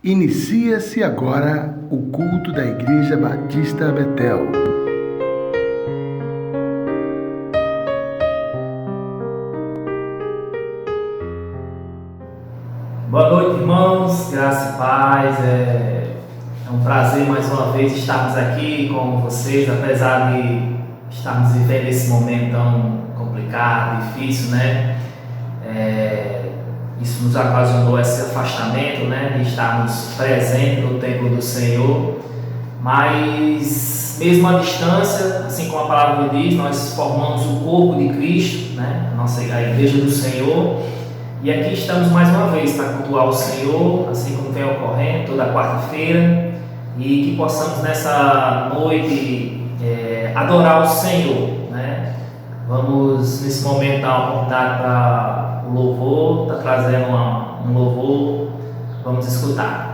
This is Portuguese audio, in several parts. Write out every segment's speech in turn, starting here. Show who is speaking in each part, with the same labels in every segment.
Speaker 1: Inicia-se agora o culto da Igreja Batista Betel.
Speaker 2: Boa noite, irmãos, graça e paz. É um prazer mais uma vez estarmos aqui com vocês, apesar de estarmos vivendo esse momento tão complicado, difícil, né? Isso nos ocasionou esse afastamento, né? De estarmos presentes no templo do Senhor, mas mesmo à distância, assim como a palavra diz, nós formamos o corpo de Cristo, né? A igreja do Senhor. E aqui estamos mais uma vez para cultuar o Senhor, assim como vem ocorrendo toda quarta-feira, e que possamos nessa noite adorar o Senhor, né? Vamos nesse momento dar uma oportunidade para o louvor, está trazendo um louvor, vamos escutar.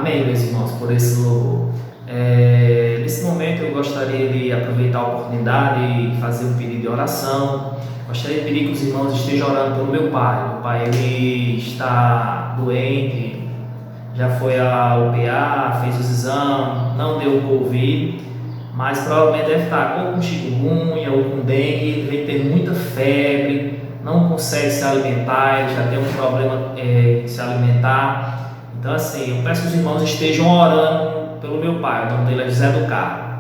Speaker 2: Amém, meus irmãos, por esse louvor. Nesse momento eu gostaria de aproveitar a oportunidade e fazer um pedido de oração. Gostaria de pedir que os irmãos estejam orando pelo meu pai. Meu pai, ele está doente, já foi ao UPA, fez os exames, não deu Covid, mas provavelmente deve estar ou com chikungunya ou com dengue. Ele vem ter muita febre, não consegue se alimentar, ele já tem um problema de se alimentar. Então assim, eu peço que os irmãos estejam orando pelo meu pai. O nome dele é José do Carmo.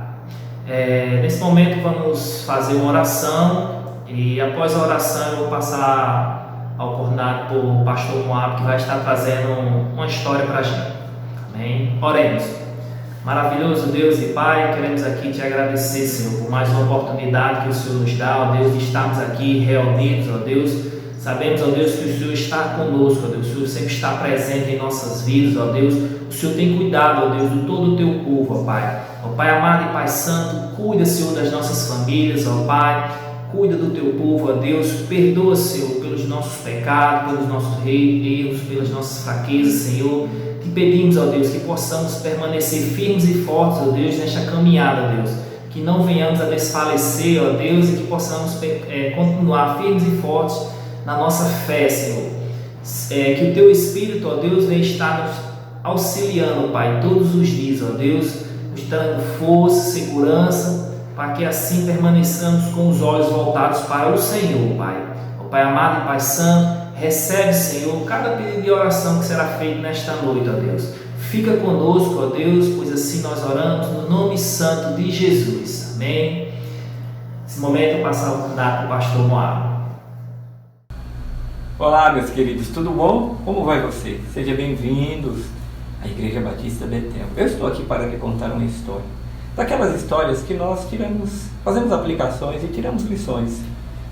Speaker 2: Nesse momento vamos fazer uma oração e após a oração eu vou passar a oportunidade para o pastor Moab, que vai estar trazendo uma história para a gente. Amém? Oremos. Maravilhoso Deus e Pai, queremos aqui te agradecer, Senhor, por mais uma oportunidade que o Senhor nos dá, ó Deus, de estarmos aqui reunidos, ó Deus. Sabemos, ó Deus, que o Senhor está conosco, ó Deus, o Senhor sempre está presente em nossas vidas, ó Deus. O Senhor tem cuidado, ó Deus, de todo o teu povo, ó Pai. Ó Pai amado e Pai santo, cuida, Senhor, das nossas famílias, ó Pai. Cuida do teu povo, ó Deus. Perdoa, Senhor, pelos nossos pecados, pelos nossos erros, pelas nossas fraquezas, Senhor. Te pedimos, ó Deus, que possamos permanecer firmes e fortes, ó Deus, nesta caminhada, ó Deus. Que não venhamos a desfalecer, ó Deus, e que possamos continuar firmes e fortes na nossa fé, Senhor. Que o teu Espírito, ó Deus, venha estar nos auxiliando, Pai, todos os dias, ó Deus, nos dando força, segurança, para que assim permaneçamos com os olhos voltados para o Senhor, Pai. Ó Pai amado e Pai santo, recebe, Senhor, cada pedido de oração que será feito nesta noite, ó Deus. Fica conosco, ó Deus, pois assim nós oramos no nome santo de Jesus. Amém. Nesse momento eu passo a oportunidade para o pastor Moab.
Speaker 3: Olá, meus queridos, tudo bom? Como vai você? Sejam bem-vindos à Igreja Batista Betel. Eu estou aqui para lhe contar uma história. Daquelas histórias que nós fazemos aplicações e tiramos lições.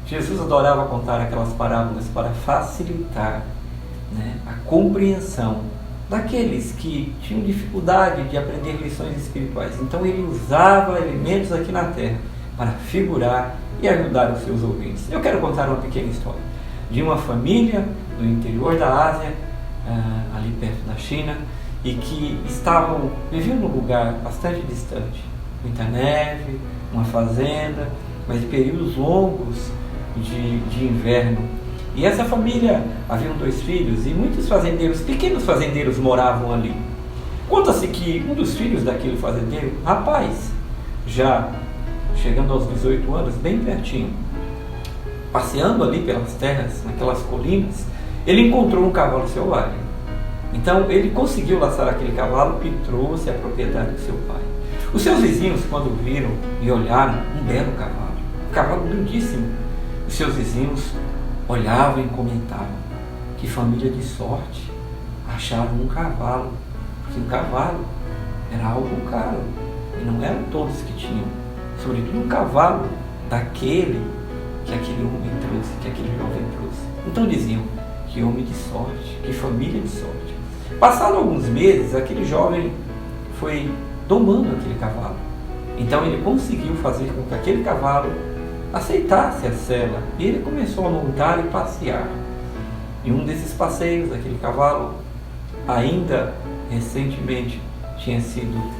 Speaker 3: Jesus adorava contar aquelas parábolas para facilitar, a compreensão daqueles que tinham dificuldade de aprender lições espirituais. Então ele usava elementos aqui na terra para figurar e ajudar os seus ouvintes. Eu quero contar uma pequena história de uma família do interior da Ásia, ali perto da China, e que viviam num lugar bastante distante, muita neve, uma fazenda, mas períodos longos de inverno. E essa família, haviam 2 filhos e muitos fazendeiros, pequenos fazendeiros moravam ali. Conta-se que um dos filhos daquele fazendeiro, rapaz, já chegando aos 18 anos, bem pertinho, passeando ali pelas terras, naquelas colinas, ele encontrou um cavalo selvagem. Então ele conseguiu laçar aquele cavalo e trouxe à propriedade do seu pai. Os seus vizinhos, quando viram e olharam, um belo cavalo, um cavalo lindíssimo, os seus vizinhos olhavam e comentavam: que família de sorte, acharam um cavalo, porque o cavalo era algo caro e não eram todos que tinham, sobretudo um cavalo daquele que aquele homem trouxe, que aquele jovem trouxe. Então diziam: que homem de sorte, que família de sorte. Passados alguns meses, aquele jovem foi domando aquele cavalo. Então ele conseguiu fazer com que aquele cavalo aceitasse a sela e ele começou a montar e passear. Em um desses passeios, aquele cavalo ainda recentemente tinha sido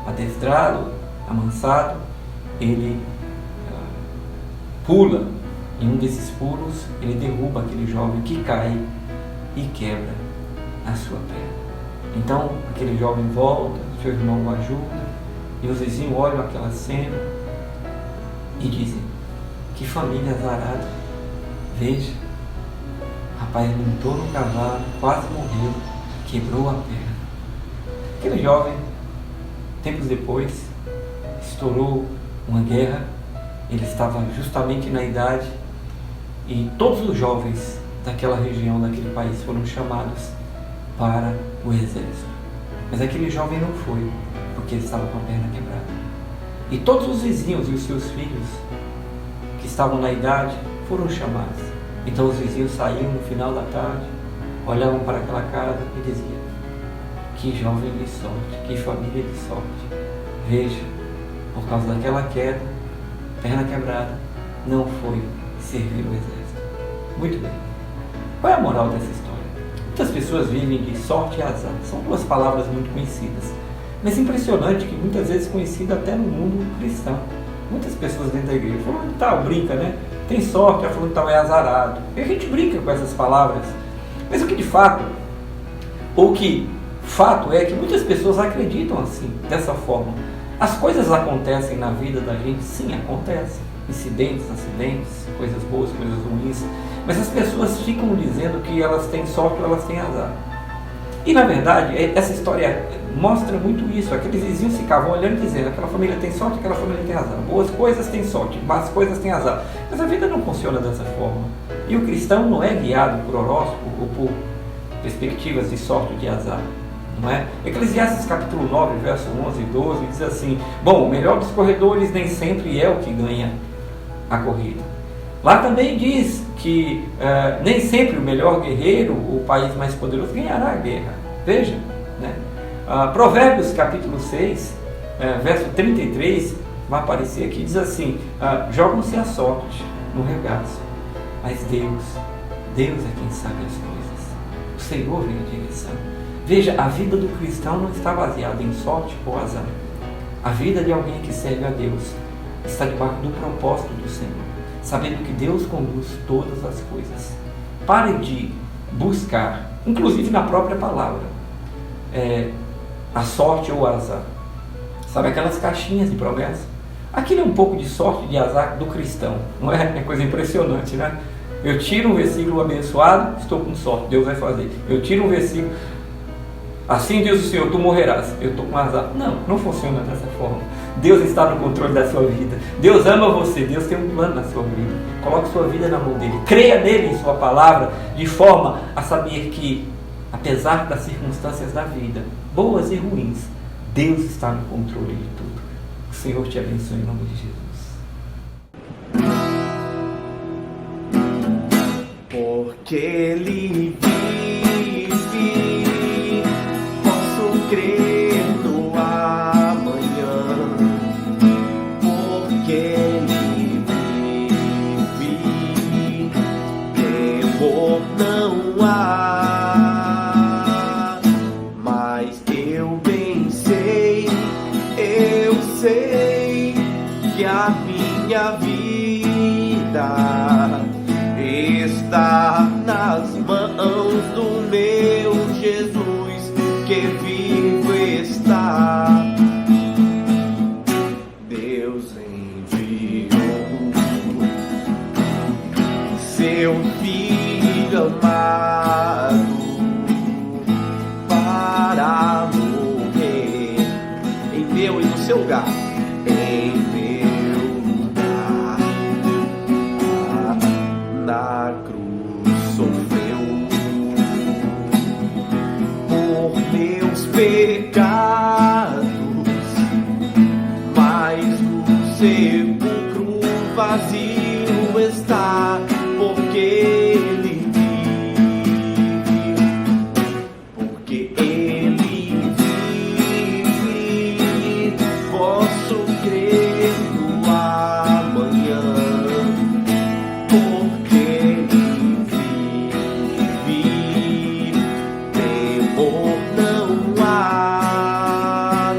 Speaker 3: adestrado, amansado. Ele pula, em um desses pulos ele derruba aquele jovem, que cai e quebra a sua perna. Então aquele jovem volta, seu irmão o ajuda, e os vizinhos olham aquela cena e dizem: que família azarada, veja, o rapaz montou no cavalo, quase morreu, quebrou a perna. Aquele jovem, tempos depois, estourou uma guerra. Ele estava justamente na idade e todos os jovens daquela região, daquele país, foram chamados para o exército. Mas aquele jovem não foi, porque ele estava com a perna quebrada. E todos os vizinhos e os seus filhos que estavam na idade foram chamados. Então os vizinhos saíam no final da tarde, olhavam para aquela casa e diziam: que jovem de sorte, que família de sorte. Veja, por causa daquela queda, perna quebrada, não foi servir o exército. Muito bem. Qual é a moral dessa história? Muitas pessoas vivem de sorte e azar. São duas palavras muito conhecidas. Mas é impressionante que muitas vezes conhecida até no mundo cristão. Muitas pessoas dentro da igreja falam, tal, brinca, né? Tem sorte, já falou que tal é azarado. E a gente brinca com essas palavras. Mas o que de fato, fato é que muitas pessoas acreditam assim, dessa forma. As coisas acontecem na vida da gente, sim, acontecem. Incidentes, acidentes, coisas boas, coisas ruins. Mas as pessoas ficam dizendo que elas têm sorte ou elas têm azar. E na verdade, essa história mostra muito isso. Aqueles vizinhos ficavam olhando e dizendo, aquela família tem sorte, aquela família tem azar. Boas coisas têm sorte, más coisas têm azar. Mas a vida não funciona dessa forma. E o cristão não é guiado por horóscopo ou por perspectivas de sorte ou de azar. Não é? Eclesiastes capítulo 9, verso 11 e 12 diz assim, bom, o melhor dos corredores nem sempre é o que ganha a corrida. Lá também diz que nem sempre o melhor guerreiro, o país mais poderoso, ganhará a guerra. Veja, né? Provérbios capítulo 6, verso 33, vai aparecer aqui, diz assim, jogam-se a sorte no regaço, mas Deus é quem sabe as coisas. O Senhor vem a direção. Veja, a vida do cristão não está baseada em sorte ou azar. A vida de alguém que serve a Deus está debaixo do propósito do Senhor, sabendo que Deus conduz todas as coisas. Pare de buscar, inclusive na própria palavra, a sorte ou o azar. Sabe aquelas caixinhas de promessa? Aquilo é um pouco de sorte e de azar do cristão, não é? É coisa impressionante, né? Eu tiro um versículo abençoado, estou com sorte, Deus vai fazer. Eu tiro um versículo, assim diz o Senhor, tu morrerás, eu estou com azar. Não funciona dessa forma. Deus está no controle da sua vida. Deus ama você, Deus tem um plano na sua vida. Coloque sua vida na mão dele. Creia nele, em sua palavra, de forma a saber que, apesar das circunstâncias da vida, boas e ruins, Deus está no controle de tudo. O Senhor te abençoe em nome de Jesus.
Speaker 4: Porque Ele vive, posso crer no amanhã. Porque Ele vive, temor não há. Mas eu bem sei, eu sei que a minha vida está nas mãos do meu Jesus, que vivo está. Deus enviou seu Filho amado para morrer em meu e no seu lugar. Em meu lugar, na cruz sofreu por meus pecados, mas o sepulcro vazio está, porque Ele vive, porque Ele vive, posso crer no amanhã. Porque Ele vive, temor não há,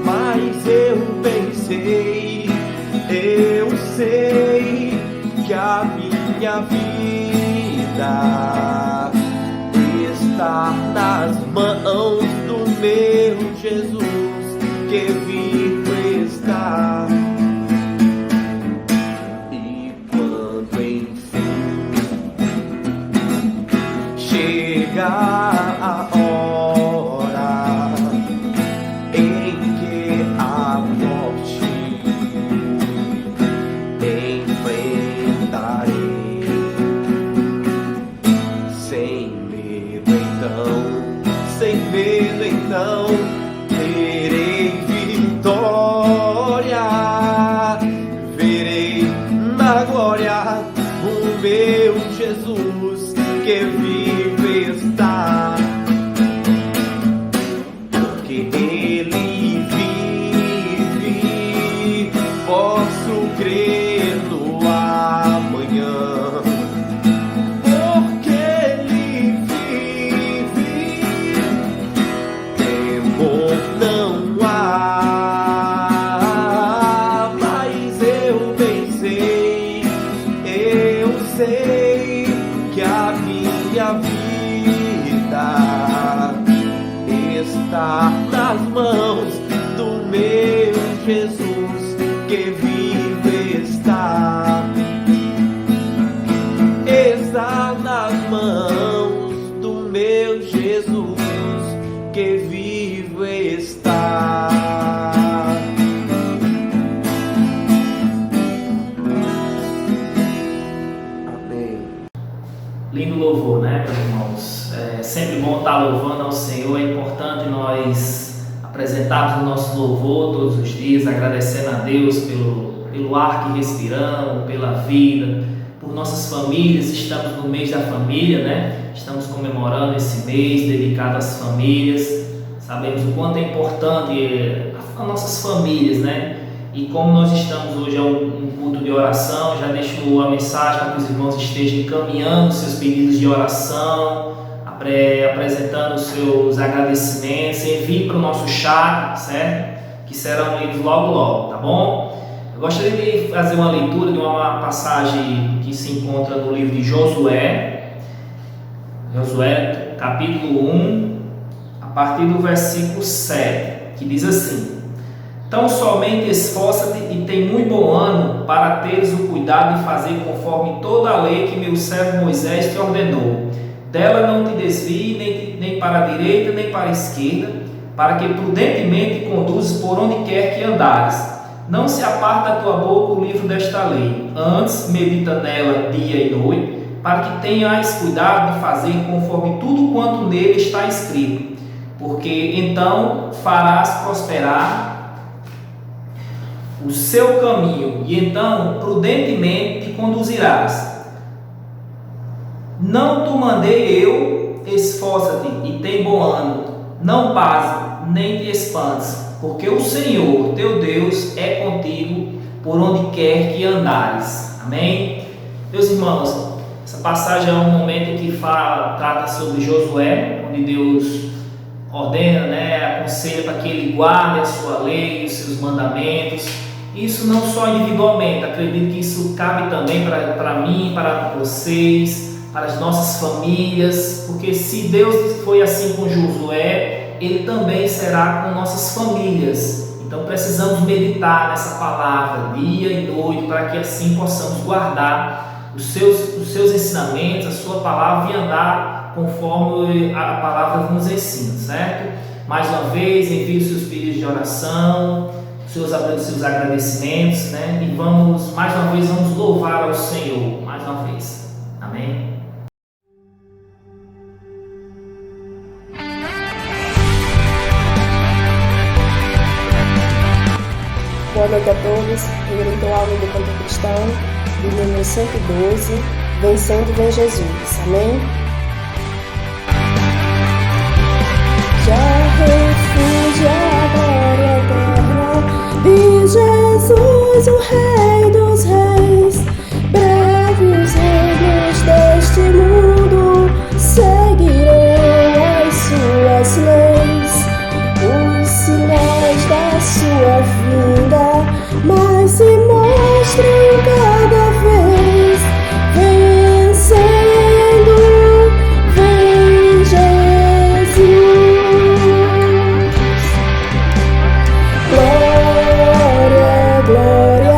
Speaker 4: mas eu pensei, eu sei que a minha vida está nas mãos do meu Jesus, que vivo está. Chega a hora em que a morte enfrentarei, está nas mãos do meu Jesus que vive está. Está nas mãos do meu Jesus que vive está. Amém.
Speaker 2: Lindo louvor, né, meus irmãos? É sempre bom estar louvando ao Senhor. É importante nós apresentarmos o nosso louvor todos os dias, agradecendo a Deus pelo ar que respiramos, pela vida, por nossas famílias. Estamos no mês da família, né? Estamos comemorando esse mês dedicado às famílias. Sabemos o quanto é importante as nossas famílias, né? E como nós estamos hoje a um culto de oração, já deixo a mensagem para que os irmãos estejam encaminhando seus pedidos de oração, apresentando os seus agradecimentos. Envie para o nosso chat, certo? Que serão lidos logo logo, tá bom? Eu gostaria de fazer uma leitura de uma passagem que se encontra no livro de Josué, capítulo 1, a partir do versículo 7, que diz assim: Tão somente esforça-te e tem muito bom ânimo para teres o cuidado de fazer conforme toda a lei que meu servo Moisés te ordenou. Dela não te desvie nem para a direita nem para a esquerda, para que prudentemente conduzas por onde quer que andares. Não se aparte da tua boca o livro desta lei, antes medita nela dia e noite, para que tenhas cuidado de fazer conforme tudo quanto nele está escrito, porque então farás prosperar o seu caminho, e então prudentemente te conduzirás. Não te mandei eu, esforça-te e tem bom ânimo, não pase, nem te espantes, porque o Senhor, teu Deus, é contigo por onde quer que andares. Amém? Meus irmãos, essa passagem é um momento que trata sobre Josué, onde Deus ordena, aconselha para que ele guarde a sua lei, os seus mandamentos. Isso não só individualmente, acredito que isso cabe também para mim, para vocês, para as nossas famílias, porque se Deus foi assim com Josué, Ele também será com nossas famílias. Então precisamos meditar nessa palavra dia e noite, para que assim possamos guardar os seus ensinamentos, a sua palavra, e andar conforme a palavra nos ensina, certo? Mais uma vez, envie os seus pedidos de oração, seus agradecimentos, né? E mais uma vez, vamos louvar ao Senhor, mais uma vez. Amém?
Speaker 5: Boa noite a todos. Eu estou aula do canto cristão, do número 112, Vencendo vem Jesus. Amém? Já refúgio a glória eterna de Jesus, o Rei dos Reis. Breve os reinos deste mundo seguirão as suas leis. Os sinais da sua vinda mas se mostram cada vez. Vencendo vem Jesus. Glória, glória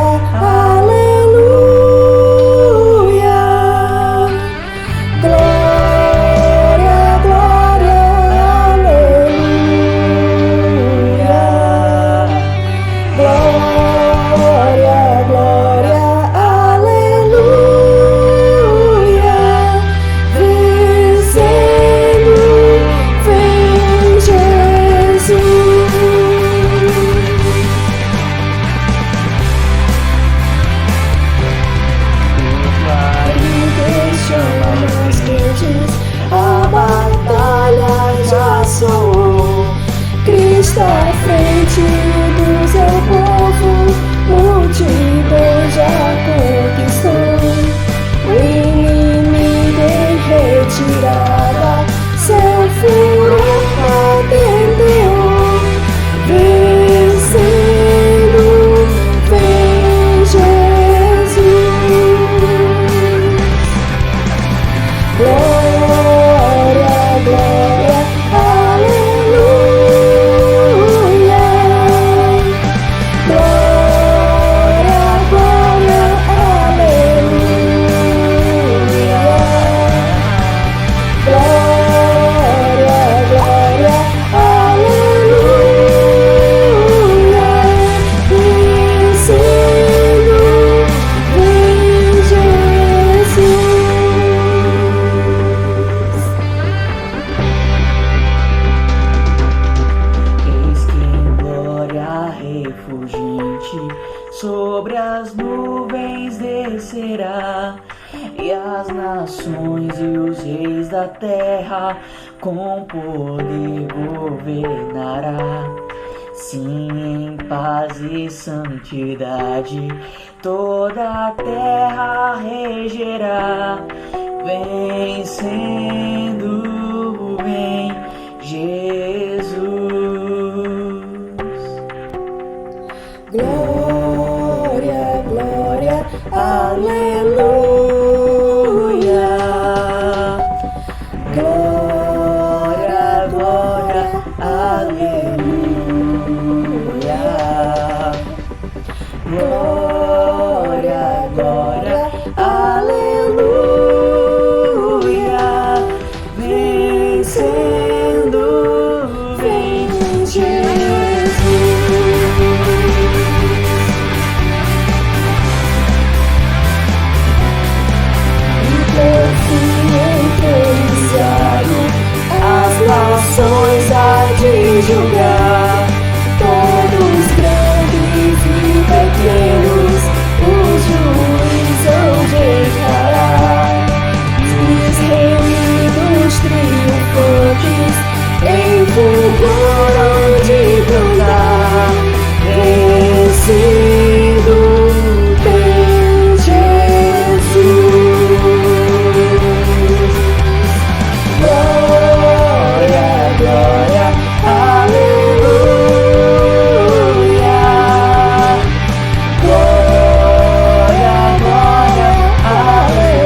Speaker 6: noite, sobre as nuvens descerá, e as nações e os reis da terra com poder governará. Sim, em paz e santidade toda a terra regerá, vencendo em Jesus.
Speaker 5: Glória, glória, aleluia. Glória, glória, aleluia. Glória, glória, aleluia. Vencendo, vem Jesus. As nações há de julgar, todos grandes e pequenos, os juízes deixará. Os reunidos triunfantes, em fulgor onde cantar, vencido tem Jesus. Glória, aleluia. Glória, glória, aleluia.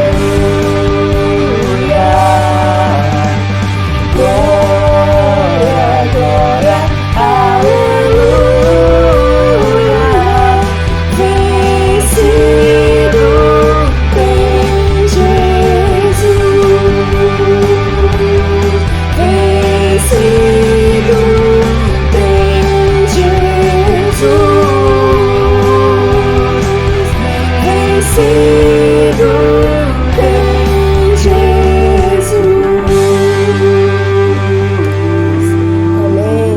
Speaker 5: Glória, glória, aleluia. Vencido tem Jesus. Vencido tem Jesus. Vencido tem Jesus. Amém.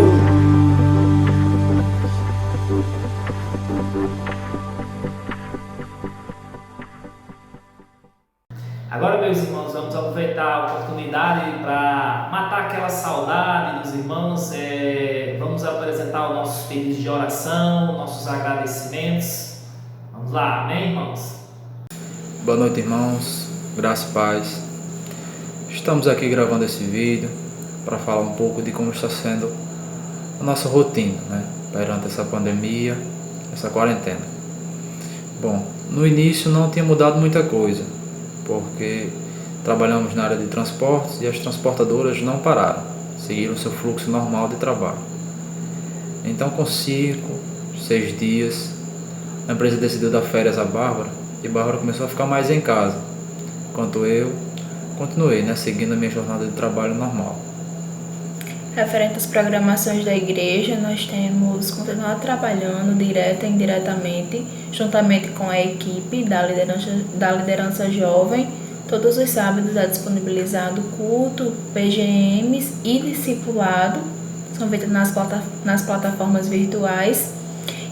Speaker 2: Agora, meus irmãos, vamos aproveitar a oportunidade para matar aquela saudade dos irmãos. Vamos apresentar os nossos pedidos de oração, nossos agradecimentos. Vamos lá, amém, irmãos?
Speaker 7: Boa noite, irmãos, graça e paz. Estamos aqui gravando esse vídeo para falar um pouco de como está sendo a nossa rotina, perante essa pandemia, essa quarentena. Bom, no início não tinha mudado muita coisa, porque trabalhamos na área de transportes e as transportadoras não pararam, seguiram seu fluxo normal de trabalho. Então, com 5, 6 dias, a empresa decidiu dar férias a Bárbara e Bárbara começou a ficar mais em casa, enquanto eu continuei, seguindo a minha jornada de trabalho normal.
Speaker 8: Referente às programações da igreja, nós temos continuado trabalhando direta e indiretamente, juntamente com a equipe da liderança jovem. Todos os sábados é disponibilizado culto, PGMs e discipulado, são feitos nas plataformas virtuais.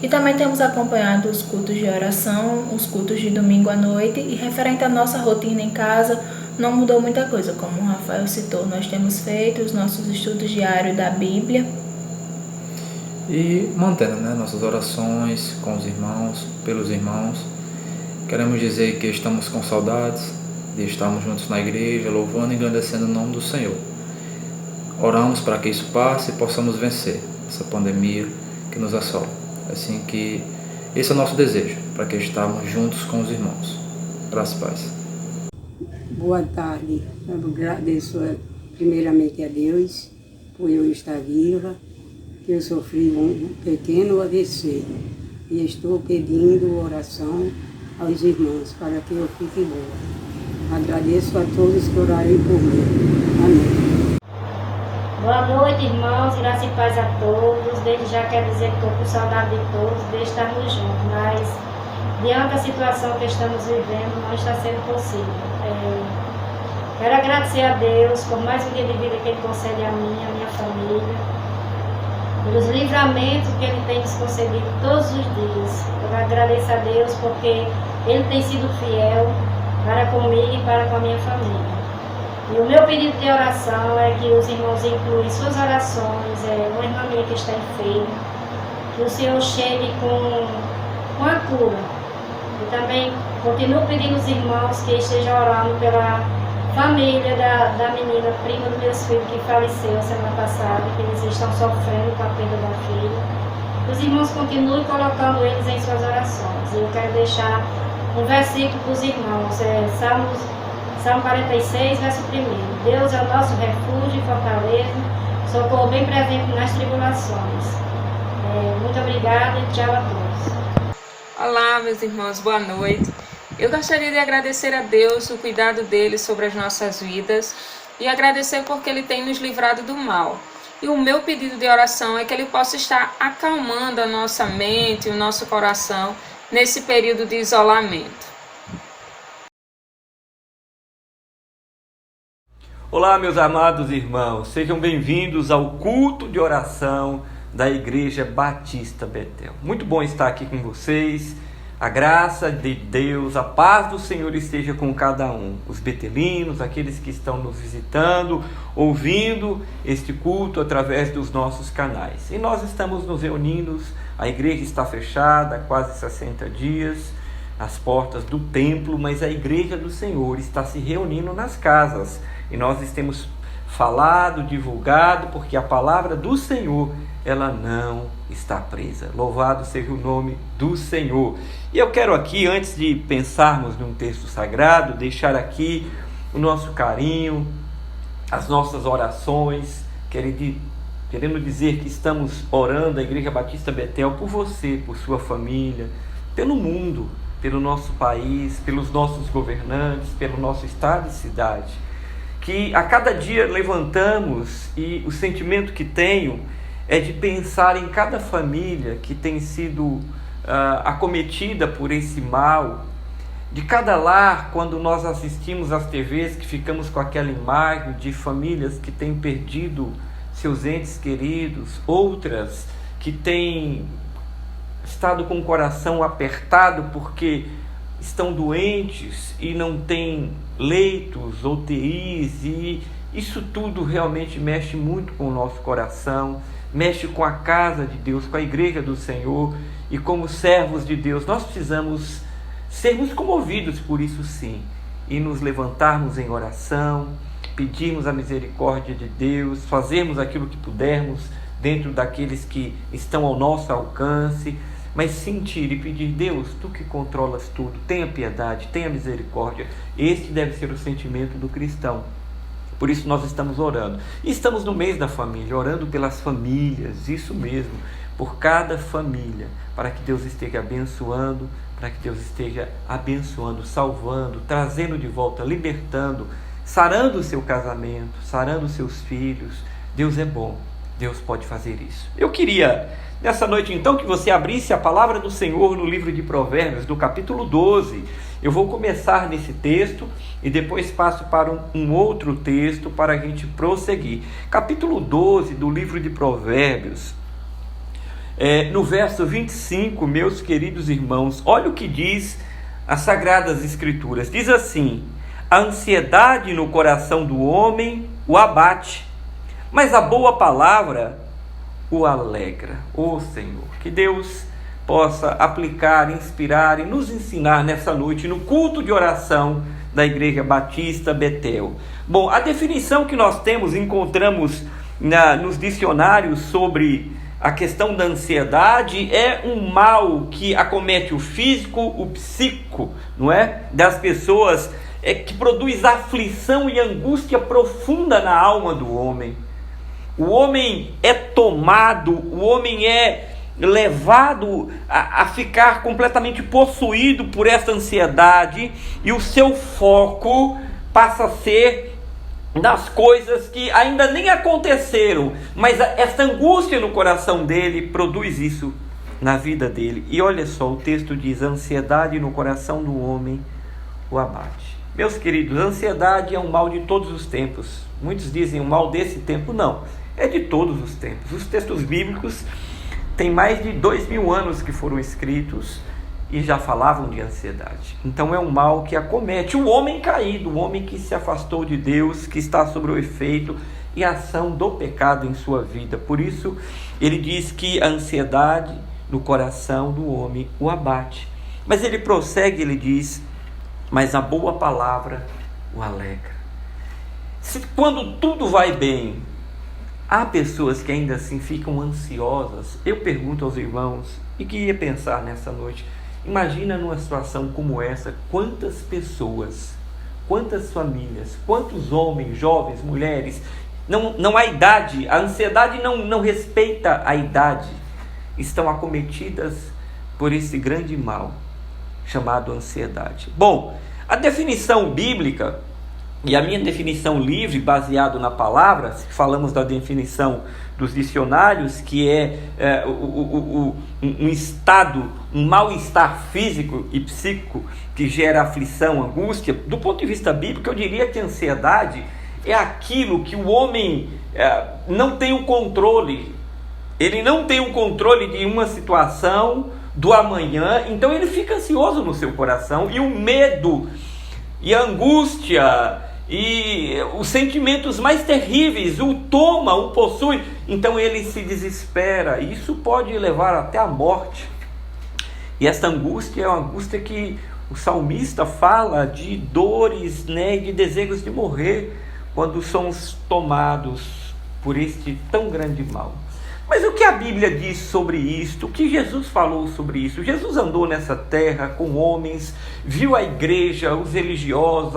Speaker 8: E também temos acompanhado os cultos de oração, os cultos de domingo à noite. E referente à nossa rotina em casa, não mudou muita coisa, como o Rafael citou. Nós temos feito os nossos estudos diários da Bíblia.
Speaker 7: E mantendo nossas orações com os irmãos, pelos irmãos. Queremos dizer que estamos com saudades de estarmos juntos na igreja, louvando e engrandecendo o nome do Senhor. Oramos para que isso passe e possamos vencer essa pandemia que nos assola. Assim que esse é o nosso desejo, para que estejamos juntos com os irmãos. Graças e paz.
Speaker 9: Boa tarde. Eu agradeço primeiramente a Deus por eu estar viva. Eu sofri um pequeno AVC e estou pedindo oração aos irmãos para que eu fique boa. Agradeço a todos que orarem por mim. Amém.
Speaker 10: Boa noite, irmãos, graça e paz a todos. Desde já quero dizer que estou com saudade de todos, de estarmos juntos, mas diante da situação que estamos vivendo, não está sendo possível. Quero agradecer a Deus por mais um dia de vida que Ele concede a mim, a minha família. pelos livramentos que Ele tem nos concedido todos os dias. Eu agradeço a Deus porque Ele tem sido fiel para comigo e para com a minha família. E o meu pedido de oração é que os irmãos incluem suas orações, uma irmã minha que está enferma, que o Senhor chegue com a cura. E também continuo pedindo aos irmãos que estejam orando pela família da menina, prima dos meus filhos, que faleceu semana passada, que eles estão sofrendo com a perda da filha. Os irmãos continuem colocando eles em suas orações. E eu quero deixar um versículo para os irmãos, Salmo 46, verso 1. Deus é o nosso refúgio e fortaleza, socorro bem presente nas tribulações. Muito obrigada e tchau a todos.
Speaker 11: Olá, meus irmãos, boa noite. Eu gostaria de agradecer a Deus o cuidado dele sobre as nossas vidas e agradecer porque ele tem nos livrado do mal. E o meu pedido de oração é que ele possa estar acalmando a nossa mente e o nosso coração nesse período de isolamento.
Speaker 3: Olá, meus amados irmãos, sejam bem-vindos ao culto de oração da Igreja Batista Betel. Muito bom estar aqui com vocês. A graça de Deus, a paz do Senhor esteja com cada um, os betelinos, aqueles que estão nos visitando, ouvindo este culto através dos nossos canais. E nós estamos nos reunindo, a igreja está fechada há quase 60 dias, as portas do templo, mas a igreja do Senhor está se reunindo nas casas. E nós temos falado, divulgado, porque a palavra do Senhor, ela não está presa. Louvado seja o nome do Senhor. E eu quero aqui, antes de pensarmos num texto sagrado, deixar aqui o nosso carinho, as nossas orações, querendo dizer que estamos orando, a Igreja Batista Betel, por você, por sua família, pelo mundo, pelo nosso país, pelos nossos governantes, pelo nosso estado e cidade. Que a cada dia levantamos, e o sentimento que tenho é de pensar em cada família que tem sido acometida por esse mal, de cada lar, quando nós assistimos às TVs, que ficamos com aquela imagem de famílias que têm perdido seus entes queridos, outras que têm estado com o coração apertado porque estão doentes e não têm leitos, UTIs, e isso tudo realmente mexe muito com o nosso coração, mexe com a casa de Deus, com a igreja do Senhor, e como servos de Deus nós precisamos sermos comovidos por isso sim, e nos levantarmos em oração, pedirmos a misericórdia de Deus, fazermos aquilo que pudermos dentro daqueles que estão ao nosso alcance, mas sentir e pedir: Deus, Tu que controlas tudo, tenha piedade, tenha misericórdia. Este deve ser o sentimento do cristão. Por isso nós estamos orando. E estamos no mês da família, orando pelas famílias, isso mesmo, por cada família, para que Deus esteja abençoando, salvando, trazendo de volta, libertando, sarando o seu casamento, sarando os seus filhos. Deus é bom, Deus pode fazer isso. Eu queria, nessa noite então, que você abrisse a palavra do Senhor no livro de Provérbios, do capítulo 12. Eu vou começar nesse texto e depois passo para um outro texto para a gente prosseguir. Capítulo 12 do livro de Provérbios, no verso 25, meus queridos irmãos, olha o que diz as Sagradas Escrituras. Diz assim: a ansiedade no coração do homem o abate, mas a boa palavra o alegra. Ó Senhor, que Deus possa aplicar, inspirar e nos ensinar nessa noite no culto de oração da Igreja Batista Betel. Bom, a definição que nós encontramos nos dicionários sobre a questão da ansiedade é um mal que acomete o físico, o psíquico, não é? Das pessoas, que produz aflição e angústia profunda na alma do homem. O homem é tomado, o homem é levado a ficar completamente possuído por essa ansiedade, e o seu foco passa a ser nas coisas que ainda nem aconteceram, mas essa angústia no coração dele produz isso na vida dele. E olha só, o texto diz: a ansiedade no coração do homem o abate. Meus queridos, a ansiedade é um mal de todos os tempos. Muitos dizem um mal desse tempo. Não, é de todos os tempos. Os textos bíblicos têm mais de 2000 anos que foram escritos e já falavam de ansiedade. Então é um mal que acomete o homem caído, o homem que se afastou de Deus, que está sob o efeito e a ação do pecado em sua vida. Por isso ele diz que a ansiedade no coração do homem o abate. Mas ele prossegue, ele diz, mas a boa palavra o alegra. Quando tudo vai bem, há pessoas que ainda assim ficam ansiosas. Eu pergunto aos irmãos, e queria pensar nessa noite, imagina numa situação como essa, quantas pessoas, quantas famílias, quantos homens, jovens, mulheres, não há idade, a ansiedade não respeita a idade, estão acometidas por esse grande mal chamado ansiedade. Bom, a definição bíblica e a minha definição livre, baseado na palavra, se falamos da definição dos dicionários, que é um estado, um mal-estar físico e psíquico que gera aflição, angústia. Do ponto de vista bíblico, eu diria que a ansiedade é aquilo que o homem não tem o controle. Ele não tem o controle de uma situação, do amanhã, então ele fica ansioso no seu coração, e o medo e a angústia e os sentimentos mais terríveis o toma, o possui, então ele se desespera. Isso pode levar até a morte. E esta angústia é uma angústia que o salmista fala de dores, né, e de desejos de morrer quando somos tomados por este tão grande mal. Mas o que a Bíblia diz sobre isto? O que Jesus falou sobre isso? Jesus andou nessa terra com homens, viu a igreja, os religiosos,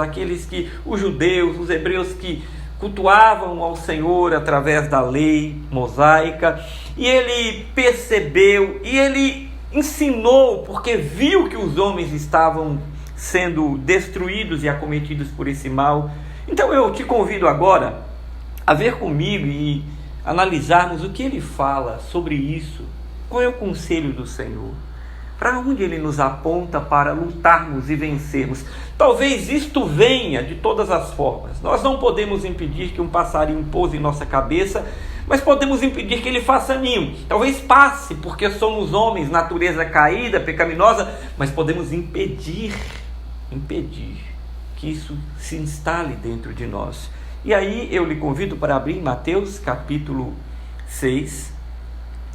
Speaker 3: os judeus, os hebreus que cultuavam ao Senhor através da lei mosaica, e ele percebeu, e ele ensinou, porque viu que os homens estavam sendo destruídos e acometidos por esse mal. Então eu te convido agora a ver comigo e analisarmos o que ele fala sobre isso. Qual é o conselho do Senhor? Para onde ele nos aponta para lutarmos e vencermos? Talvez isto venha de todas as formas. Nós não podemos impedir que um passarinho pouse em nossa cabeça, mas podemos impedir que ele faça ninho. Talvez passe, porque somos homens, natureza caída, pecaminosa, mas podemos impedir que isso se instale dentro de nós. E aí eu lhe convido para abrir Mateus capítulo 6,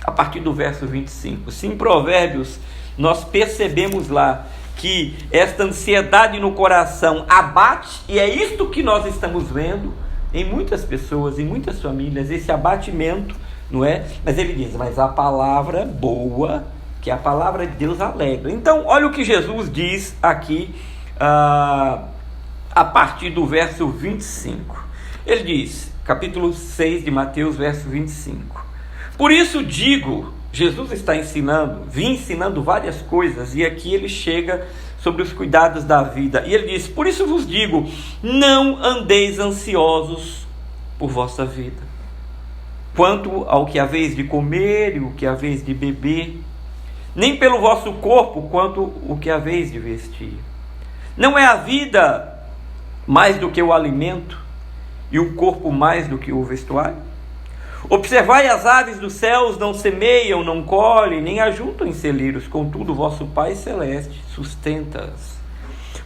Speaker 3: a partir do verso 25. Se em Provérbios nós percebemos lá que esta ansiedade no coração abate, e é isto que nós estamos vendo em muitas pessoas, em muitas famílias, esse abatimento, não é? Mas ele diz, mas a palavra boa, que é a palavra de Deus, alegra. Então olha o que Jesus diz aqui a partir do verso 25. Ele diz, capítulo 6 de Mateus, verso 25. Por isso digo, Jesus está ensinando várias coisas, e aqui ele chega sobre os cuidados da vida. E ele diz, por isso vos digo, não andeis ansiosos por vossa vida, quanto ao que haveis de comer e o que haveis de beber, nem pelo vosso corpo, quanto o que haveis de vestir. Não é a vida mais do que o alimento, e o corpo mais do que o vestuário? Observai as aves dos céus, não semeiam, não colhem, nem ajuntam em celeiros, contudo vosso Pai Celeste sustenta-as.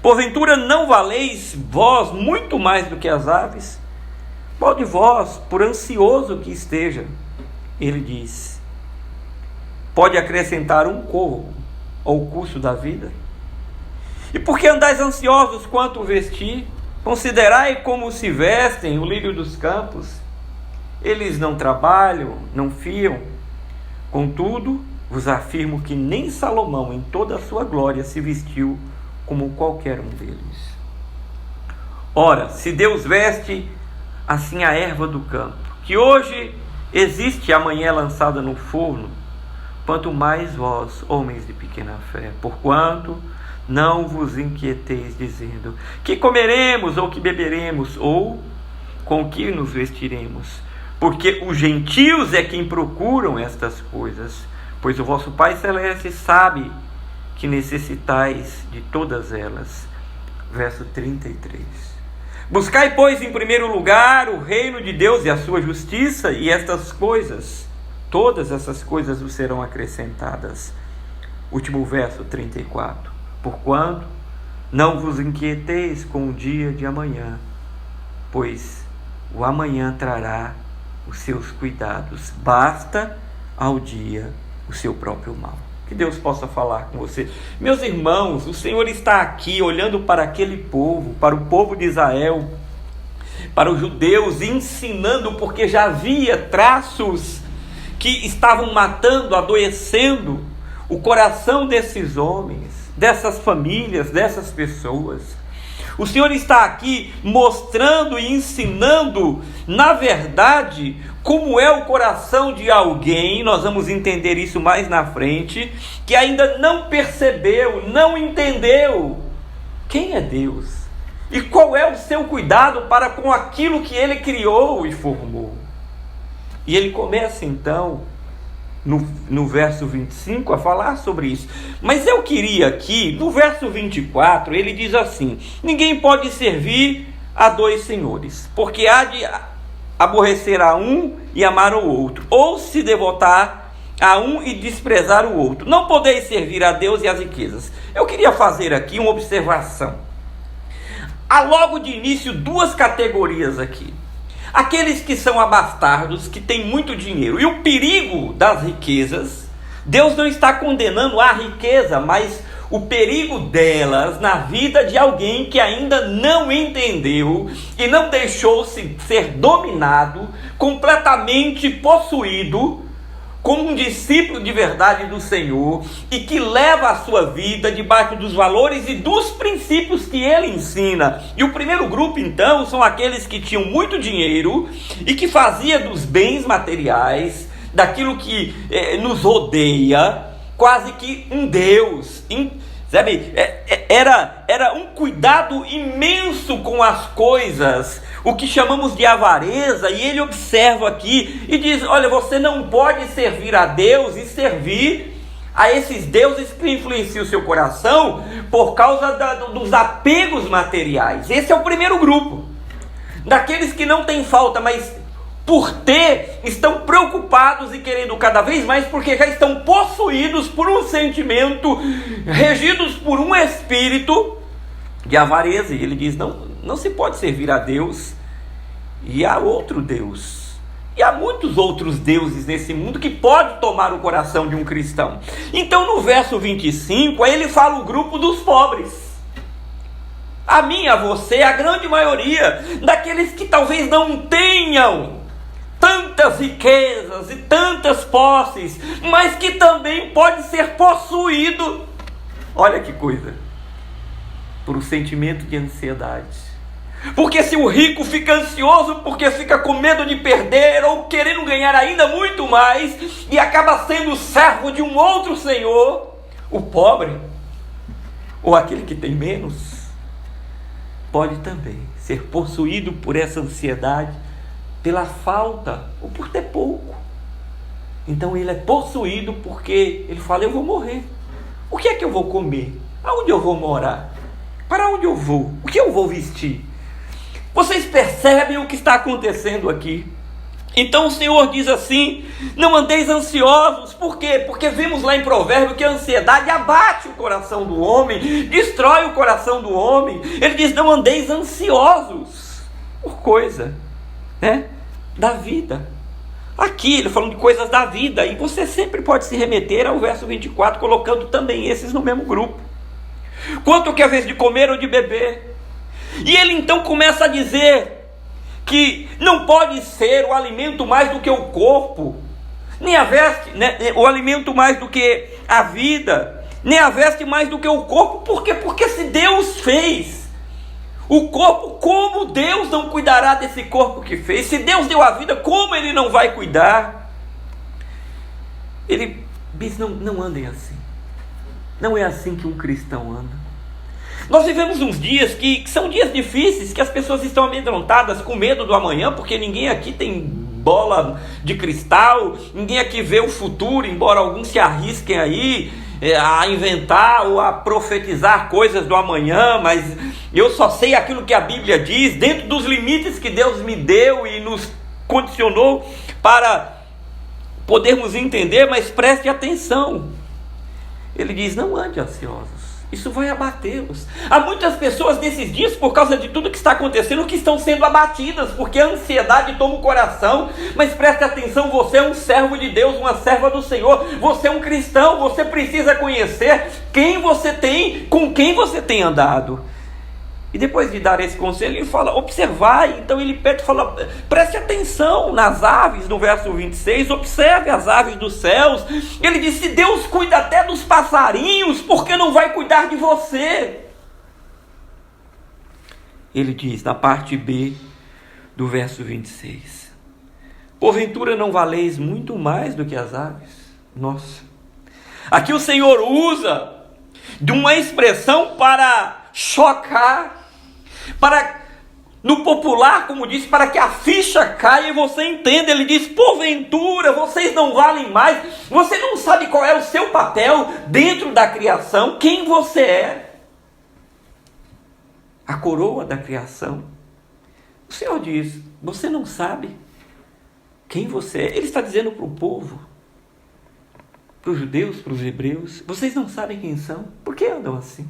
Speaker 3: Porventura não valeis vós muito mais do que as aves? Qual de vós, por ansioso que esteja, ele diz, pode acrescentar um côvado ao curso da vida? E por que andais ansiosos quanto vestir? Considerai como se vestem o lírio dos campos. Eles não trabalham, não fiam. Contudo, vos afirmo que nem Salomão, em toda a sua glória, se vestiu como qualquer um deles. Ora, se Deus veste assim a erva do campo, que hoje existe e amanhã é lançada no forno, quanto mais vós, homens de pequena fé, porquanto não vos inquieteis, dizendo, que comeremos, ou que beberemos, ou com que nos vestiremos? Porque os gentios é quem procuram estas coisas, pois o vosso Pai Celeste sabe que necessitais de todas elas. Verso 33. Buscai, pois, em primeiro lugar o reino de Deus e a sua justiça, e estas coisas, todas essas coisas vos serão acrescentadas. Último verso 34. Porquanto não vos inquieteis com o dia de amanhã, pois o amanhã trará os seus cuidados. Basta ao dia o seu próprio mal. Que Deus possa falar com você. Meus irmãos, o Senhor está aqui olhando para aquele povo, para o povo de Israel, para os judeus, ensinando, porque já havia traços que estavam matando, adoecendo o coração desses homens, dessas famílias, dessas pessoas. O Senhor está aqui mostrando e ensinando, na verdade, como é o coração de alguém, nós vamos entender isso mais na frente, que ainda não percebeu, não entendeu quem é Deus e qual é o seu cuidado para com aquilo que Ele criou e formou. E ele começa então, no verso 25, a falar sobre isso. Mas eu queria aqui, no verso 24, ele diz assim: ninguém pode servir a dois senhores, porque há de aborrecer a um e amar o outro, ou se devotar a um e desprezar o outro. Não podeis servir a Deus e às riquezas. Eu queria fazer aqui uma observação. Há logo de início duas categorias aqui: aqueles que são abastardos, que têm muito dinheiro, e o perigo das riquezas. Deus não está condenando a riqueza, mas o perigo delas na vida de alguém que ainda não entendeu e não deixou-se ser dominado, completamente possuído, como um discípulo de verdade do Senhor, e que leva a sua vida debaixo dos valores e dos princípios que Ele ensina. E o primeiro grupo, então, são aqueles que tinham muito dinheiro e que fazia dos bens materiais, daquilo que nos rodeia, quase que um Deus. Sabe? Era um cuidado imenso com as coisas, o que chamamos de avareza. E ele observa aqui e diz: olha, você não pode servir a Deus e servir a esses deuses que influenciam o seu coração por causa dos apegos materiais. Esse é o primeiro grupo, daqueles que não têm falta, mas por ter, estão preocupados e querendo cada vez mais, porque já estão possuídos por um sentimento, regidos por um espírito de avareza. E ele diz: não se pode servir a Deus e a outro Deus. E há muitos outros deuses nesse mundo que pode tomar o coração de um cristão. Então no verso 25, aí ele fala o grupo dos pobres. A mim, a você, a grande maioria daqueles que talvez não tenham tantas riquezas e tantas posses, mas que também pode ser possuído, olha que coisa, por um sentimento de ansiedade. Porque se o rico fica ansioso porque fica com medo de perder, ou querendo ganhar ainda muito mais, e acaba sendo servo de um outro senhor, o pobre, ou aquele que tem menos, pode também ser possuído por essa ansiedade, pela falta ou por ter pouco. Então ele é possuído porque ele fala: eu vou morrer, o que é que eu vou comer? Aonde eu vou morar? Para onde eu vou? O que eu vou vestir? Vocês percebem o que está acontecendo aqui? Então o Senhor diz assim: não andeis ansiosos. Por quê? Porque vemos lá em Provérbio que a ansiedade abate o coração do homem, destrói o coração do homem. Ele diz: não andeis ansiosos por coisa, da vida. Aqui ele falando de coisas da vida, e você sempre pode se remeter ao verso 24, colocando também esses no mesmo grupo. Quanto que é a vez de comer ou de beber? E ele então começa a dizer que não pode ser o alimento mais do que o corpo, nem a veste, o alimento mais do que a vida, nem a veste mais do que o corpo. Por quê? Porque se Deus fez o corpo, como Deus não cuidará desse corpo que fez? Se Deus deu a vida, como Ele não vai cuidar? Ele diz: não andem assim. Não é assim que um cristão anda. Nós vivemos uns dias que são dias difíceis, que as pessoas estão amedrontadas, com medo do amanhã, porque ninguém aqui tem bola de cristal, ninguém aqui vê o futuro, embora alguns se arrisquem aí, a inventar ou a profetizar coisas do amanhã, mas eu só sei aquilo que a Bíblia diz, dentro dos limites que Deus me deu e nos condicionou para podermos entender. Mas preste atenção, ele diz: não ande ansiosos, isso vai abatê-los. Há muitas pessoas nesses dias, por causa de tudo que está acontecendo, que estão sendo abatidas, porque a ansiedade toma o coração. Mas preste atenção, você é um servo de Deus, uma serva do Senhor, você é um cristão, você precisa conhecer quem você tem, com quem você tem andado. E depois de dar esse conselho, ele fala: observai. Então ele pede, fala: preste atenção nas aves, no verso 26, observe as aves dos céus. Ele diz: se Deus cuida até dos passarinhos, por que não vai cuidar de você? Ele diz na parte B do verso 26: porventura não valeis muito mais do que as aves? Nossa, aqui o Senhor usa de uma expressão para chocar, para, no popular, como diz, para que a ficha caia e você entenda. Ele diz: porventura vocês não valem mais? Você não sabe qual é o seu papel dentro da criação, quem você é? A coroa da criação. O Senhor diz: você não sabe quem você é? Ele está dizendo para o povo, para os judeus, para os hebreus: vocês não sabem quem são? Por que andam assim?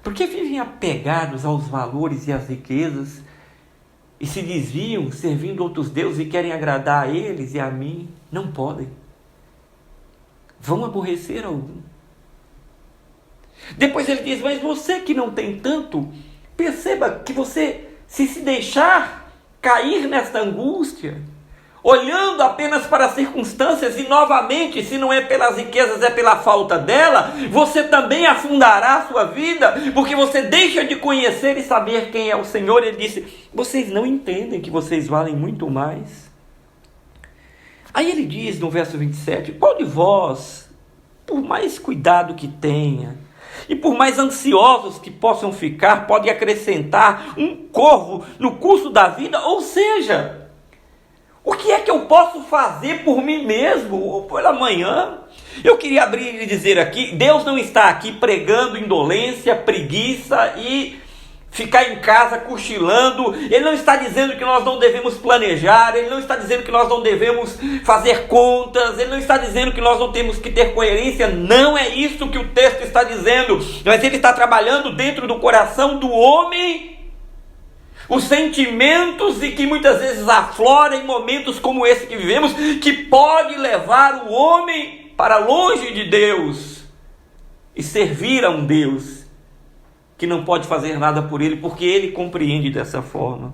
Speaker 3: Por que vivem apegados aos valores e às riquezas e se desviam servindo outros deuses e querem agradar a eles e a mim? Não podem. Vão aborrecer algum. Depois ele diz: mas você que não tem tanto, perceba que você, se deixar cair nesta angústia, olhando apenas para as circunstâncias, e novamente, se não é pelas riquezas, é pela falta dela, você também afundará a sua vida, porque você deixa de conhecer e saber quem é o Senhor. Ele disse: vocês não entendem que vocês valem muito mais? Aí ele diz no verso 27, qual de vós, por mais cuidado que tenha, e por mais ansiosos que possam ficar, pode acrescentar um corvo no curso da vida? Ou seja, o que é que eu posso fazer por mim mesmo ou pela manhã? Eu queria abrir e dizer aqui, Deus não está aqui pregando indolência, preguiça e ficar em casa cochilando. Ele não está dizendo que nós não devemos planejar, ele não está dizendo que nós não devemos fazer contas, ele não está dizendo que nós não temos que ter coerência. Não é isso que o texto está dizendo, mas ele está trabalhando dentro do coração do homem os sentimentos, e que muitas vezes aflora em momentos como esse que vivemos, que pode levar o homem para longe de Deus e servir a um Deus que não pode fazer nada por ele, porque ele compreende dessa forma.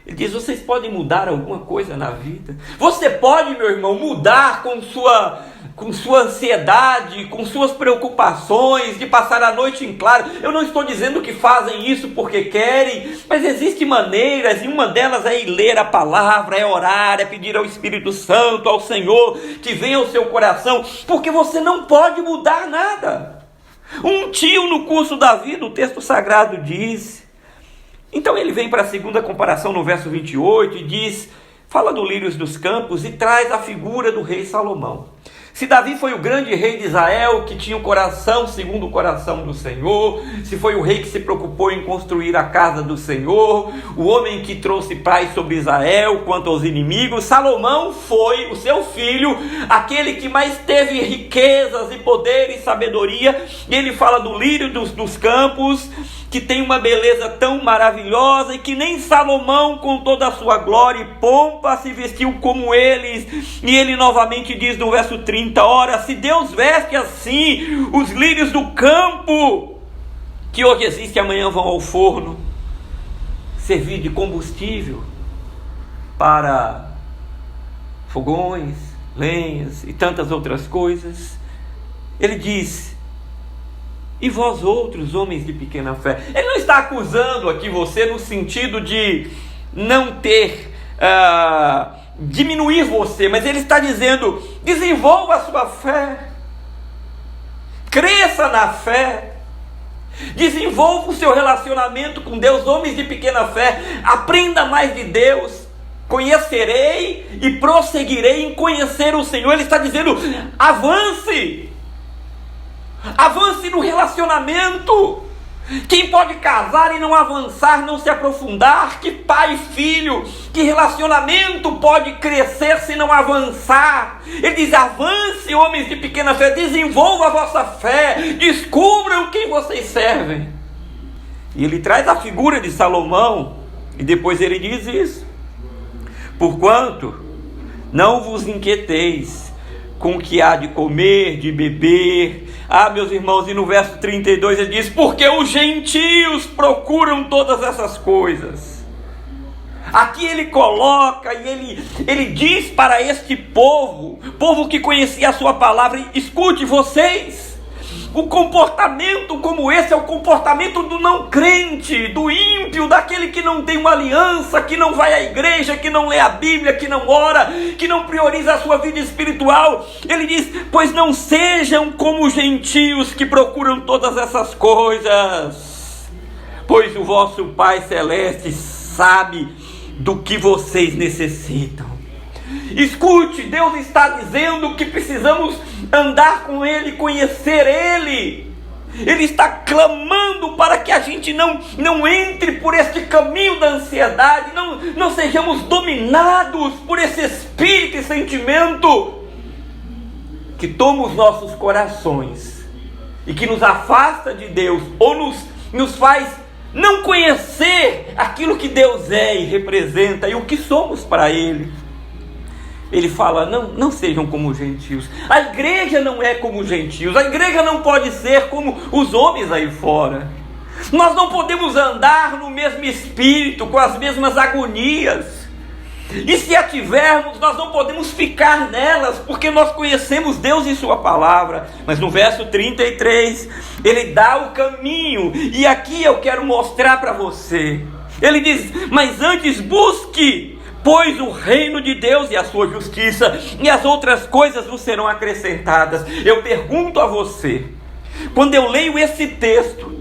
Speaker 3: Ele diz: vocês podem mudar alguma coisa na vida? Você pode, meu irmão, mudar com sua ansiedade, com suas preocupações, de passar a noite em claro. Eu não estou dizendo que fazem isso porque querem, mas existem maneiras, e uma delas é ir ler a palavra, é orar, é pedir ao Espírito Santo, ao Senhor, que venha ao seu coração, porque você não pode mudar nada. Um tio no curso da vida, o texto sagrado diz. Então ele vem para a segunda comparação no verso 28 e diz, fala do lírios dos campos e traz a figura do rei Salomão. Se Davi foi o grande rei de Israel, que tinha um coração segundo o coração do Senhor, se foi o rei que se preocupou em construir a casa do Senhor, o homem que trouxe paz sobre Israel quanto aos inimigos, Salomão foi o seu filho, aquele que mais teve riquezas e poder e sabedoria. E ele fala do lírio dos campos, que tem uma beleza tão maravilhosa, e que nem Salomão, com toda a sua glória e pompa, se vestiu como eles. E ele novamente diz no verso 30, ora, se Deus veste assim os lírios do campo, que hoje existe e amanhã vão ao forno, servir de combustível para fogões, lenhas e tantas outras coisas, ele diz, e vós outros, homens de pequena fé. Ele não está acusando aqui você no sentido de não ter, diminuir você, mas ele está dizendo, desenvolva a sua fé, cresça na fé, desenvolva o seu relacionamento com Deus, homens de pequena fé, aprenda mais de Deus, conhecerei e prosseguirei em conhecer o Senhor. Ele está dizendo, avance, Avance no relacionamento. Quem pode casar e não avançar, não se aprofundar? Que pai e filho, que relacionamento pode crescer se não avançar? Ele diz: avance, homens de pequena fé, desenvolva a vossa fé, descubram quem vocês servem. E ele traz a figura de Salomão, e depois ele diz isso: porquanto não vos inquieteis com o que há de comer, de beber. Meus irmãos, e no verso 32 ele diz: porque os gentios procuram todas essas coisas. Aqui ele coloca e ele diz para este povo que conhecia a sua palavra: escute, vocês, o comportamento como esse é o comportamento do não crente, do ímpio, daquele que não tem uma aliança, que não vai à igreja, que não lê a Bíblia, que não ora, que não prioriza a sua vida espiritual. Ele diz: pois não sejam como os gentios que procuram todas essas coisas, pois o vosso Pai Celeste sabe do que vocês necessitam. Escute, Deus está dizendo que precisamos andar com Ele, conhecer Ele. Ele está clamando para que a gente não entre por este caminho da ansiedade, não sejamos dominados por esse espírito e sentimento que toma os nossos corações e que nos afasta de Deus, ou nos faz não conhecer aquilo que Deus é e representa e o que somos para Ele. Ele fala: não sejam como os gentios. A igreja não é como os gentios. A igreja não pode ser como os homens aí fora. Nós não podemos andar no mesmo espírito, com as mesmas agonias. E se a tivermos, nós não podemos ficar nelas, porque nós conhecemos Deus e sua palavra. Mas no verso 33, ele dá o caminho. E aqui eu quero mostrar para você. Ele diz: mas antes busque, pois, o reino de Deus e a sua justiça, e as outras coisas vos serão acrescentadas. Eu pergunto a você, quando eu leio esse texto,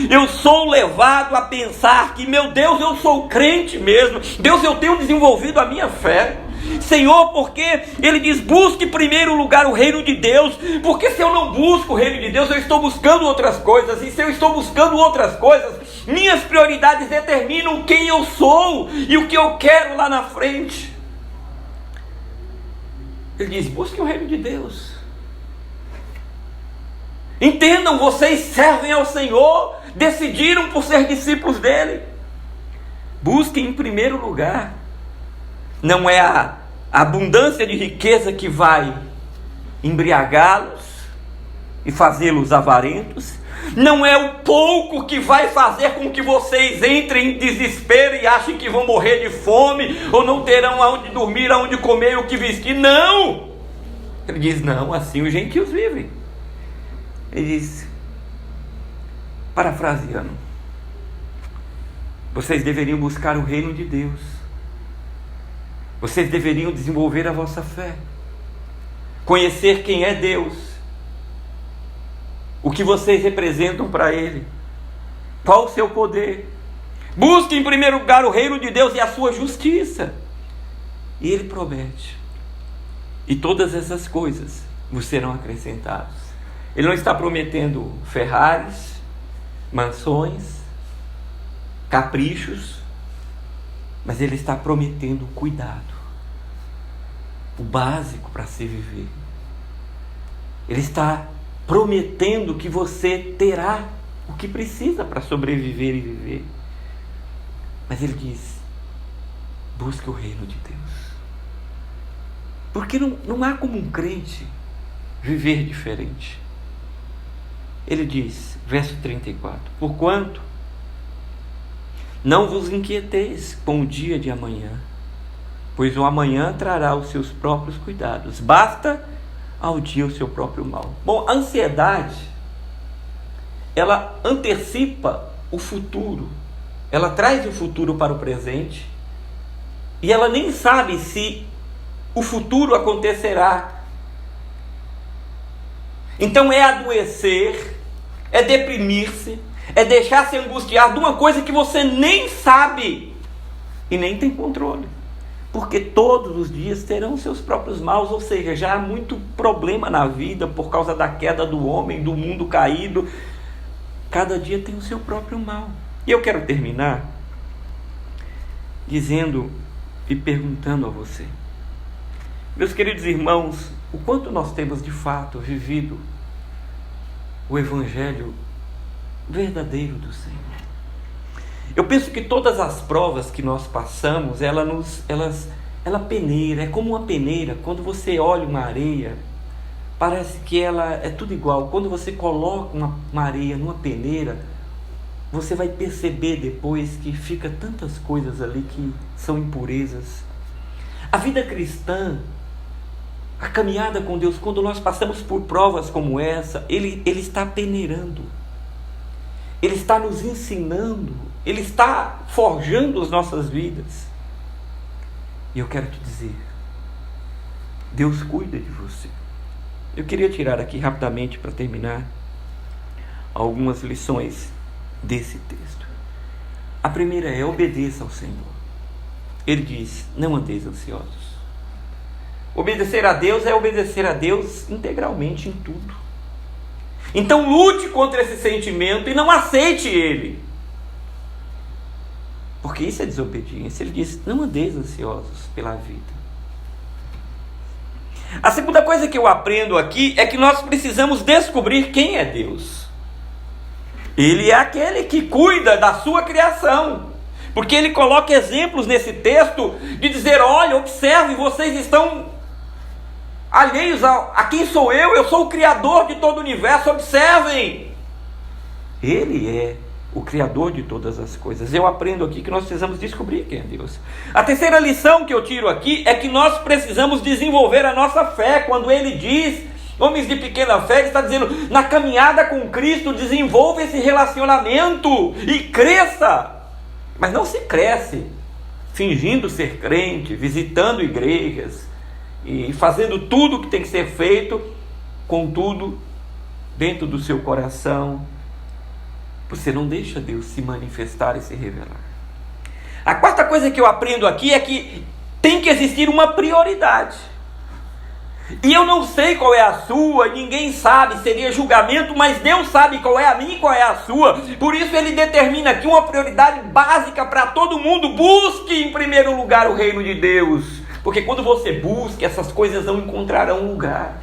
Speaker 3: eu sou levado a pensar que, meu Deus, eu sou crente mesmo. Deus, eu tenho desenvolvido a minha fé. Senhor, porque Ele diz: busque em primeiro lugar o reino de Deus. Porque se eu não busco o reino de Deus, eu estou buscando outras coisas. E se eu estou buscando outras coisas, minhas prioridades determinam quem eu sou e o que eu quero lá na frente. Ele diz: busque o reino de Deus. Entendam, vocês servem ao Senhor, decidiram por ser discípulos dele. Busquem em primeiro lugar. Não é a abundância de riqueza que vai embriagá-los e fazê-los avarentos. Não é o pouco que vai fazer com que vocês entrem em desespero e achem que vão morrer de fome, ou não terão aonde dormir, aonde comer, o que vestir. Não! Ele diz: não, assim os gentios vivem. Ele diz, parafraseando: vocês deveriam buscar o reino de Deus. Vocês deveriam desenvolver a vossa fé, conhecer quem é Deus, o que vocês representam para Ele, qual o seu poder. Busque em primeiro lugar o reino de Deus e a sua justiça, e Ele promete: e todas essas coisas vos serão acrescentadas. Ele não está prometendo Ferraris, mansões, caprichos, mas Ele está prometendo cuidado, o básico para se viver. Ele está prometendo que você terá o que precisa para sobreviver e viver. Mas Ele diz: busque o reino de Deus. Porque não há como um crente viver diferente. Ele diz, verso 34: porquanto não vos inquieteis com o dia de amanhã, pois o amanhã trará os seus próprios cuidados. Basta ao dia o seu próprio mal. Bom, a ansiedade, ela antecipa o futuro. Ela traz o futuro para o presente. E ela nem sabe se o futuro acontecerá. Então é adoecer, é deprimir-se, é deixar-se angustiar de uma coisa que você nem sabe e nem tem controle. porque todos os dias terão seus próprios maus, ou seja, já há muito problema na vida por causa da queda do homem, do mundo caído. Cada dia tem o seu próprio mal. E eu quero terminar dizendo e perguntando a você, meus queridos irmãos, o quanto nós temos de fato vivido o Evangelho verdadeiro do Senhor. Eu penso que todas as provas que nós passamos, ela peneira, é como uma peneira. Quando você olha uma areia, parece que ela é tudo igual. Quando você coloca uma areia numa peneira, você vai perceber depois que fica tantas coisas ali que são impurezas. A vida cristã, a caminhada com Deus, quando nós passamos por provas como essa, Ele está peneirando. Ele está nos ensinando. Ele está forjando as nossas vidas. E eu quero te dizer, Deus cuida de você. Eu queria tirar aqui rapidamente, para terminar, algumas lições desse texto. A primeira é: obedeça ao Senhor. Ele diz: não andeis ansiosos. Obedecer a Deus é obedecer a Deus integralmente em tudo. Então lute contra esse sentimento e não aceite ele, porque isso é desobediência. Ele diz: não andeis ansiosos pela vida. A segunda coisa que eu aprendo aqui é que nós precisamos descobrir quem é Deus. Ele é aquele que cuida da sua criação, porque ele coloca exemplos nesse texto de dizer: olha, observe, vocês estão alheios a quem sou eu sou o Criador de todo o universo, observem. Ele é o Criador de todas as coisas. Eu aprendo aqui que nós precisamos descobrir quem é Deus. A terceira lição que eu tiro aqui é que nós precisamos desenvolver a nossa fé. Quando ele diz, homens de pequena fé, ele está dizendo, na caminhada com Cristo, desenvolva esse relacionamento e cresça. Mas não se cresce fingindo ser crente, visitando igrejas e fazendo tudo o que tem que ser feito, contudo, dentro do seu coração, você não deixa Deus se manifestar e se revelar. A quarta coisa que eu aprendo aqui é que tem que existir uma prioridade. E eu não sei qual é a sua, ninguém sabe, seria julgamento, mas Deus sabe qual é a minha e qual é a sua. Por isso ele determina aqui uma prioridade básica para todo mundo: busque em primeiro lugar o reino de Deus. Porque quando você busca, essas coisas não encontrarão lugar.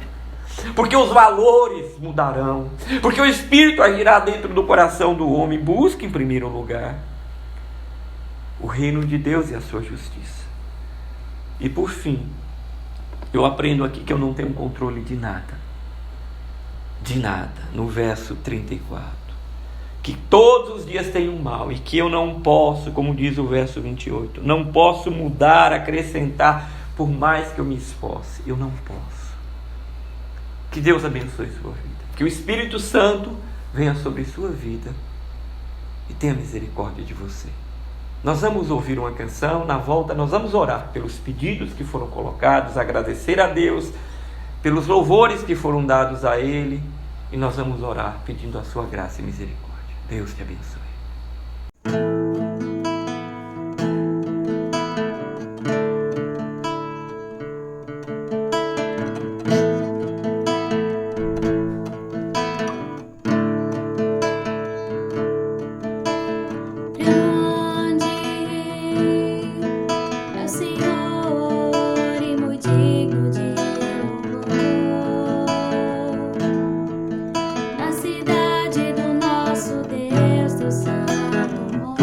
Speaker 3: Porque os valores mudarão. Porque o Espírito agirá dentro do coração do homem. Busque em primeiro lugar o reino de Deus e a sua justiça. E por fim, eu aprendo aqui que eu não tenho controle de nada. De nada. No verso 34. Que todos os dias tem um mal. E que eu não posso, como diz o verso 28, não posso mudar, acrescentar, por mais que eu me esforce. Eu não posso. Que Deus abençoe sua vida. Que o Espírito Santo venha sobre sua vida e tenha misericórdia de você. Nós vamos ouvir uma canção, na volta nós vamos orar pelos pedidos que foram colocados, agradecer a Deus pelos louvores que foram dados a Ele, e nós vamos orar pedindo a sua graça e misericórdia. Deus te abençoe.
Speaker 12: Na cidade do nosso Deus do Salomão.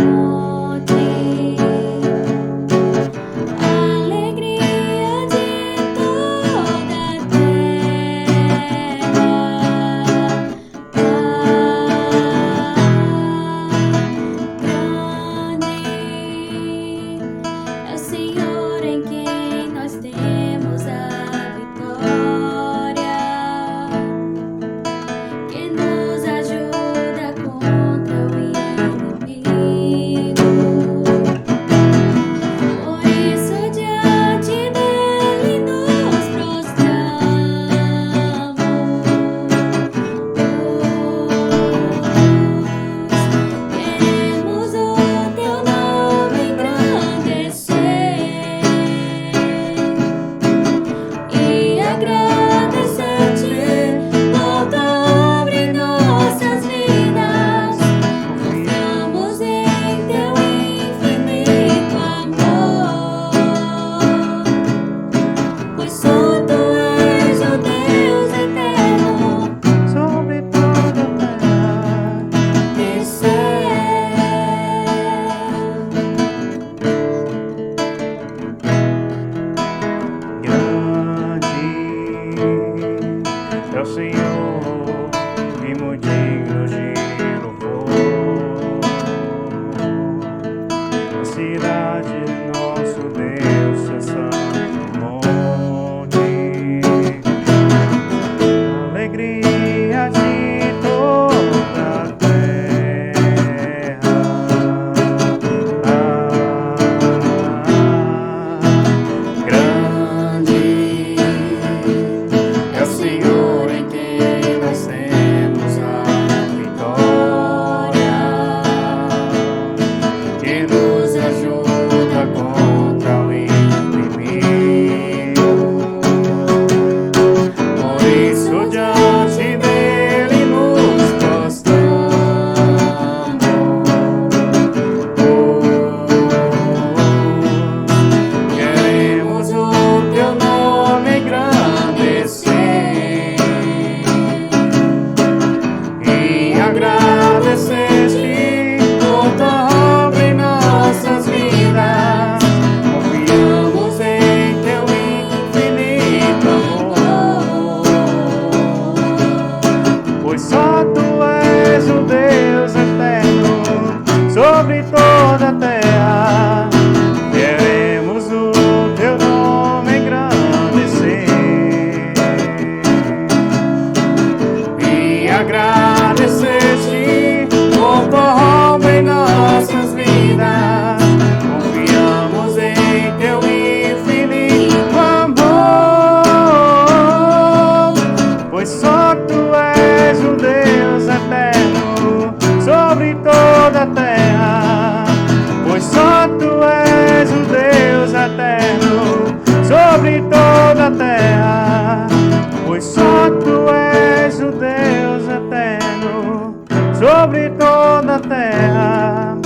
Speaker 12: toda a terra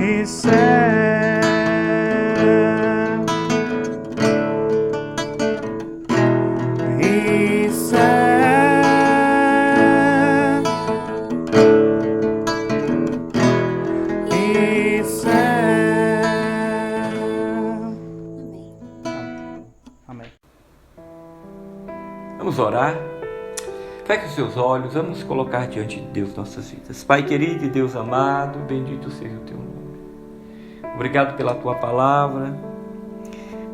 Speaker 12: e céu. E céu. E céu. Amém.
Speaker 3: Vamos orar. Feche os seus olhos, vamos colocar diante de Deus nossas vidas. Pai querido e Deus amado, bendito seja o teu nome. Obrigado pela tua palavra,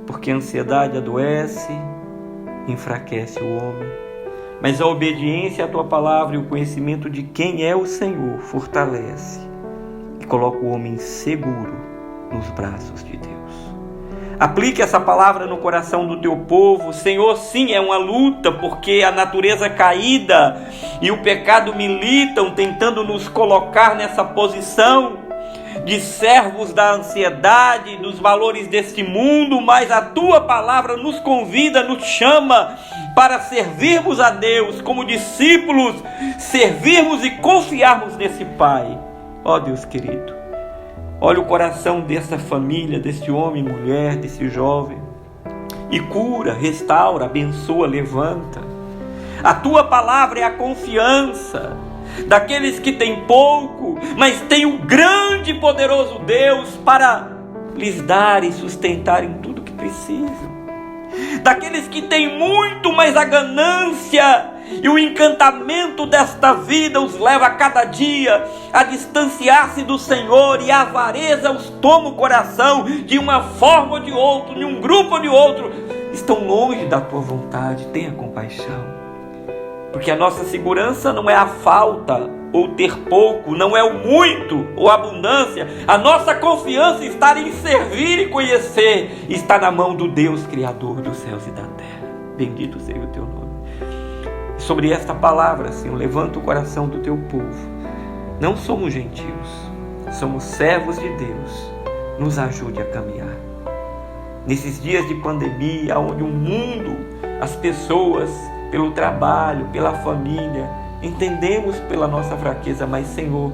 Speaker 3: porque a ansiedade adoece, enfraquece o homem, mas a obediência à tua palavra e o conhecimento de quem é o Senhor fortalece e coloca o homem seguro nos braços de Deus. Aplique essa palavra no coração do teu povo. Senhor, sim, é uma luta, porque a natureza caída e o pecado militam, tentando nos colocar nessa posição de servos da ansiedade, dos valores deste mundo, mas a tua palavra nos convida, nos chama para servirmos a Deus como discípulos, servirmos e confiarmos nesse Pai. Ó Deus querido, olha o coração dessa família, desse homem, mulher, desse jovem, e cura, restaura, abençoa, levanta. A tua palavra é a confiança daqueles que têm pouco, mas tem o grande e poderoso Deus para lhes dar e sustentar em tudo que precisam. Daqueles que têm muito, mas a ganância e o encantamento desta vida os leva a cada dia a distanciar-se do Senhor, e a avareza os toma o coração de uma forma ou de outra, de um grupo ou de outro, estão longe da tua vontade. Tenha compaixão, porque a nossa segurança não é a falta ou ter pouco, não é o muito ou a abundância. A nossa confiança está em servir e conhecer, está na mão do Deus Criador dos céus e da terra. Bendito seja o teu nome. Sobre esta palavra, Senhor, levanta o coração do teu povo. Não somos gentios, somos servos de Deus. Nos ajude a caminhar. Nesses dias de pandemia, onde o mundo, as pessoas, pelo trabalho, pela família, entendemos pela nossa fraqueza, mas Senhor,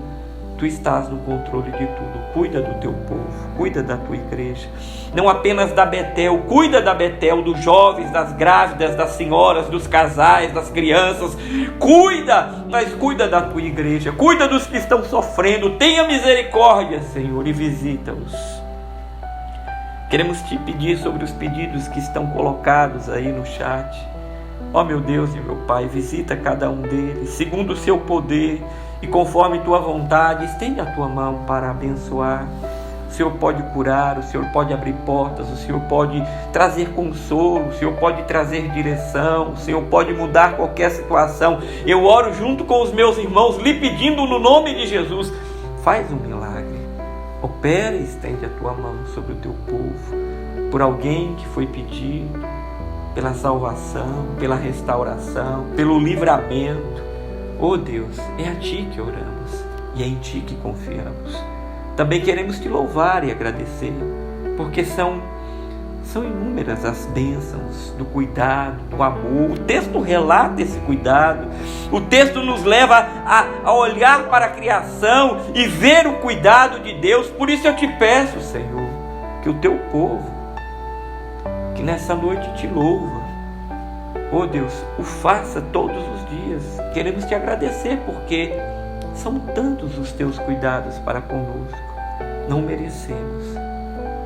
Speaker 3: Tu estás no controle de tudo. Cuida do teu povo, cuida da tua igreja, não apenas da Betel, cuida da Betel, dos jovens, das grávidas, das senhoras, dos casais, das crianças, cuida, mas cuida da tua igreja, cuida dos que estão sofrendo. Tenha misericórdia, Senhor, e visita-os. Queremos te pedir sobre os pedidos que estão colocados aí no chat. Ó meu Deus e meu Pai, visita cada um deles, segundo o seu poder e conforme tua vontade. Estende a tua mão para abençoar. O Senhor pode curar, o Senhor pode abrir portas, o Senhor pode trazer consolo, o Senhor pode trazer direção, o Senhor pode mudar qualquer situação. Eu oro junto com os meus irmãos, lhe pedindo no nome de Jesus, faz um milagre, opera e estende a tua mão sobre o teu povo, por alguém que foi pedido, pela salvação, pela restauração, pelo livramento. Oh Deus, é a Ti que oramos e é em Ti que confiamos. Também queremos Te louvar e agradecer, porque são inúmeras as bênçãos do cuidado, do amor. O texto relata esse cuidado, o texto nos leva a olhar para a criação e ver o cuidado de Deus. Por isso eu te peço, Senhor, que o Teu povo, que nessa noite te louva, oh Deus, o faça todos os dias. Queremos te agradecer, porque são tantos os teus cuidados para conosco. Não merecemos,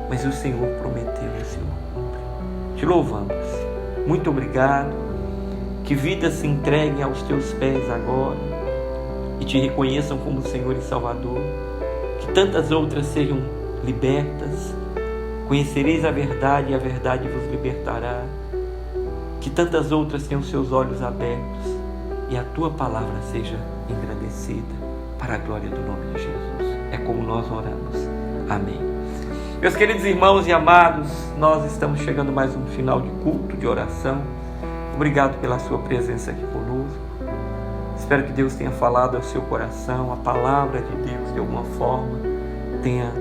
Speaker 3: mas o Senhor prometeu e o Senhor cumpre. Te louvamos. Muito obrigado. Que vidas se entreguem aos teus pés agora e te reconheçam como Senhor e Salvador. Que tantas outras sejam libertas. Conhecereis a verdade e a verdade vos libertará. Que tantas outras tenham seus olhos abertos e a tua palavra seja engrandecida para a glória do nome de Jesus. É como nós oramos. Amém. Meus queridos irmãos e amados, nós estamos chegando a mais um final de culto, de oração. Obrigado pela sua presença aqui conosco. Espero que Deus tenha falado ao seu coração, a palavra de Deus de alguma forma tenha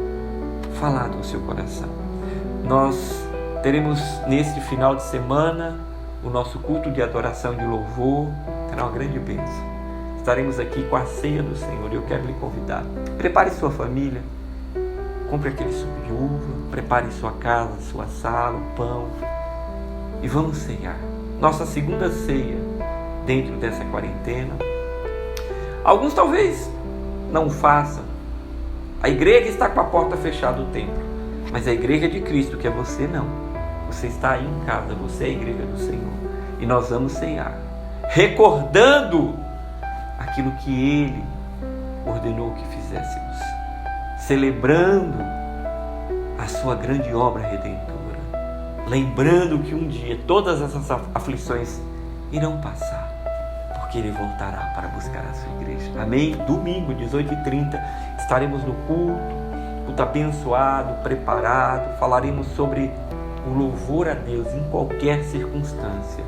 Speaker 3: falado ao seu coração. Nós teremos neste final de semana o nosso culto de adoração e de louvor. Será uma grande bênção. estaremos aqui com a ceia do Senhor e eu quero lhe convidar. Prepare sua família, compre aquele suco de uva, prepare sua casa, sua sala, o pão e vamos ceiar. Nossa segunda ceia dentro dessa quarentena. Alguns talvez não o façam. A igreja está com a porta fechada do templo, mas a igreja de Cristo, que é você, não. Você está aí em casa, você é a igreja do Senhor. E nós vamos ceiar, recordando aquilo que Ele ordenou que fizéssemos, celebrando a sua grande obra redentora, lembrando que um dia todas essas aflições irão passar, porque Ele voltará para buscar a sua igreja. Amém? Domingo, 18h30, estaremos no culto abençoado, preparado, falaremos sobre o louvor a Deus em qualquer circunstância.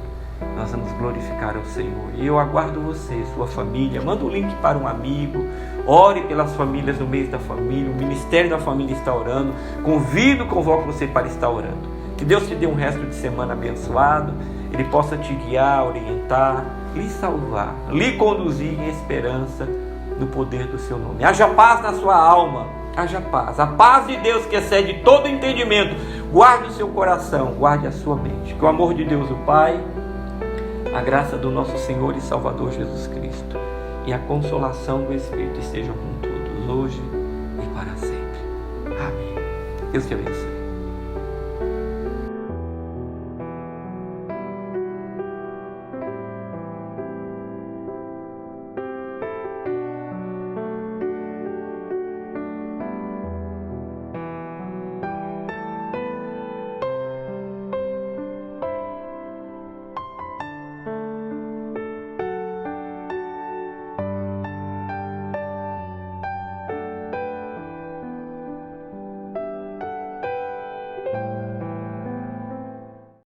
Speaker 3: Nós vamos glorificar ao Senhor. E eu aguardo você, sua família. Manda o link para um amigo. Ore pelas famílias no mês da família. O Ministério da Família está orando. Convoco você para estar orando. Que Deus te dê um resto de semana abençoado. Ele possa te guiar, orientar, lhe salvar, lhe conduzir em esperança no poder do seu nome. Haja paz na sua alma. Haja paz. A paz de Deus que excede todo entendimento. Guarde o seu coração. Guarde a sua mente. Que o amor de Deus, o Pai, a graça do nosso Senhor e Salvador Jesus Cristo e a consolação do Espírito estejam com todos, hoje e para sempre. Amém. Deus te abençoe.